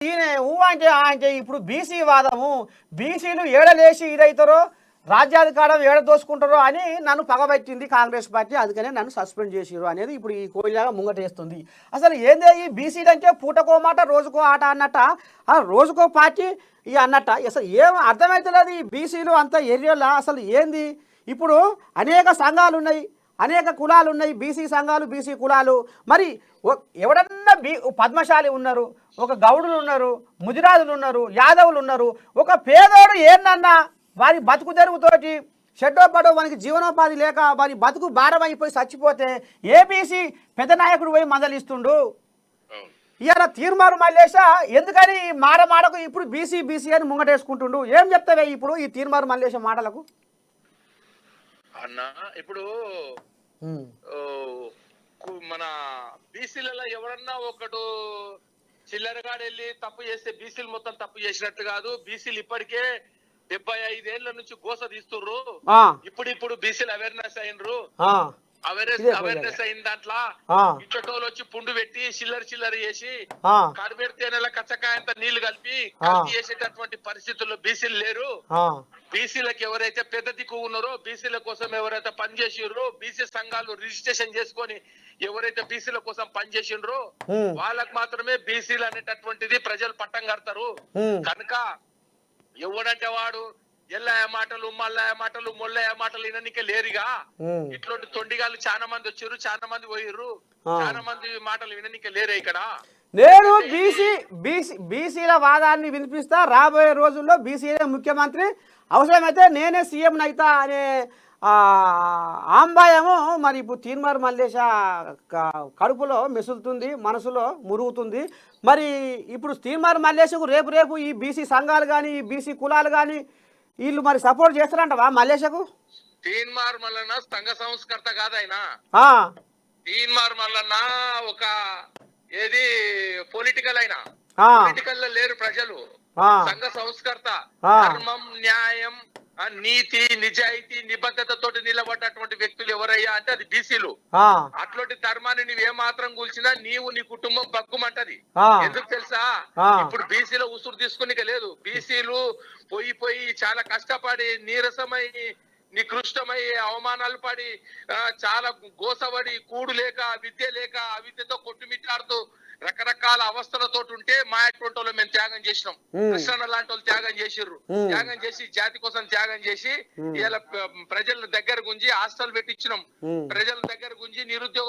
ఈయన ఊ అంటే అంటే ఇప్పుడు బీసీ వాదము, బీసీలు ఏడలేసి ఇదవుతారో రాజ్యాధికారం ఏడ దోసుకుంటారో అని నన్ను పగబట్టింది కాంగ్రెస్ పార్టీ, అందుకనే నన్ను సస్పెండ్ చేసిరు అనేది ఇప్పుడు ఈ కోయిలాగా ముంగటేస్తుంది. అసలు ఏందే ఈ బీసీలు అంటే పూటకో మాట రోజుకో ఆట అన్నట్ట, రోజుకో పార్టీ ఇక అన్నట్ట. అసలు ఏం అర్థమవుతలేదు ఈ బీసీలు అంత ఏరియాలో అసలు ఏంది. ఇప్పుడు అనేక సంఘాలు ఉన్నాయి, అనేక కులాలు ఉన్నాయి, బీసీ సంఘాలు బీసీ కులాలు. మరి ఎవడన్నా పద్మశాలి ఉన్నారు, ఒక గౌడులు ఉన్నారు, ముదిరాజులు ఉన్నారు, యాదవులు ఉన్నారు. ఒక పేదోడు ఏందన్నా వారి బతుకు తెరుగుతోటి షెడ్డో పడో మనకి జీవనోపాధి లేక వారి బతుకు భారం అయిపోయి చచ్చిపోతే ఏబీసీ పెద్ద నాయకుడు పోయి మందలిస్తుండు. ఇవాళ తీర్మారు మల్లేశ ఎందుకని మాడకు ఇప్పుడు బీసీ బీసీ అని ముంగటేసుకుంటుండు. ఏం చెప్తావే ఇప్పుడు ఈ తీర్మారు మల్లేశ మాటలకు? అన్న ఇప్పుడు మన బీసీలలో ఎవరన్నా ఒకడు చిల్లరగాడు వెళ్ళి తప్పు చేస్తే బీసీలు మొత్తం తప్పు చేసినట్టు కాదు. బీసీలు ఇప్పటికే 75 ఏళ్ల నుంచి గోస తీస్తుర్రు. ఇప్పుడు బీసీలు అవేర్నెస్ అయినరు. అవేర్నెస్ అయిన దాంట్లో ఇచ్చటోళ్ళు వచ్చి పుండు పెట్టి చిల్లర చేసి కడిపెడితే నెల కచ్చకాయంత నీళ్లు కలిపి కల్తీ చేసేటటువంటి పరిస్థితుల్లో బీసీలు లేరు. బీసీలకు ఎవరైతే పెద్ద దిక్కు ఉన్నారో, బీసీల కోసం ఎవరైతే పనిచేసిర్రో, బీసీ సంఘాలు రిజిస్ట్రేషన్ చేసుకొని ఎవరైతే బీసీల కోసం పనిచేసిండ్రో వాళ్ళకు మాత్రమే బీసీలు అనేటటువంటిది ప్రజలు పట్టం కడతారు. కనుక ఎవడంటే వాడు ఎల్లయ్య మాటలు, మల్లయ్య మాటలు, మొల్లయ్య మాటలు విననికే లేరుగా. ఇట్లాంటి తొండిగాళ్ళు చాలా మంది వచ్చారు, చాలా మంది పోయిర్రు, చాలా మంది మాటలు విననికే లేరే ఇక్కడ. నేను బీసీల వాదాన్ని వినిపిస్తా. రాబోయే రోజుల్లో బీసీలే ముఖ్యమంత్రి, అవసరమైతే నేనే సీఎం నైతా అనే ఆంబాయము మరి ఇప్పుడు తీర్మారు మల్లేశ కడుపులో మెసులుతుంది, మనసులో మురుగుతుంది. మరి ఇప్పుడు తీర్మారు మల్లేశకు రేపు ఈ బీసీ సంఘాలు కానీ ఈ బీసీ కులాలు కానీ వీళ్ళు మరి సపోర్ట్ చేస్తారంటవా మల్లేశకు? తీన్మార్ మల్లన్న సంఘ సంస్కర్త కాదైనా. తీన్మార్ మల్లన్న ఒక ఏది పొలిటికల్ అయినా, పొలిటికల్ లో లేరు ప్రజలు. సంఘ సంస్కర్త, ధర్మం, న్యాయం, నీతి, నిజాయితీ, నిబద్ధతతోటి నిలబడ్డటువంటి వ్యక్తులు ఎవరయ్యా అంటే అది బీసీలు. అట్లాంటి ధర్మాన్ని నువ్వే మాత్రం కూల్చినా నీవు నీ కుటుంబం బగ్గుమంటది. ఎందుకు తెలుసా? ఇప్పుడు బీసీలో ఉసురు తీసుకునిక లేదు. బీసీలు పోయి చాలా కష్టపడి నీరసమై నికృష్టమై అవమానాలు పడి చాలా గోసపడి కూడు లేక విద్య లేక అవిద్యతో కొట్టుమిట్టాడుతూ రకరకాల అవస్థలతో ఉంటే మా అటువంటి మేము త్యాగం చేసినాం. కృష్ణ లాంటి వాళ్ళు త్యాగం చేసిర్రు. త్యాగం చేసి జాతి కోసం త్యాగం చేసి ఇలా ప్రజల దగ్గర గుంజి హాస్టల్ పెట్టించినాం. ప్రజల దగ్గర గుంజి నిరుద్యోగ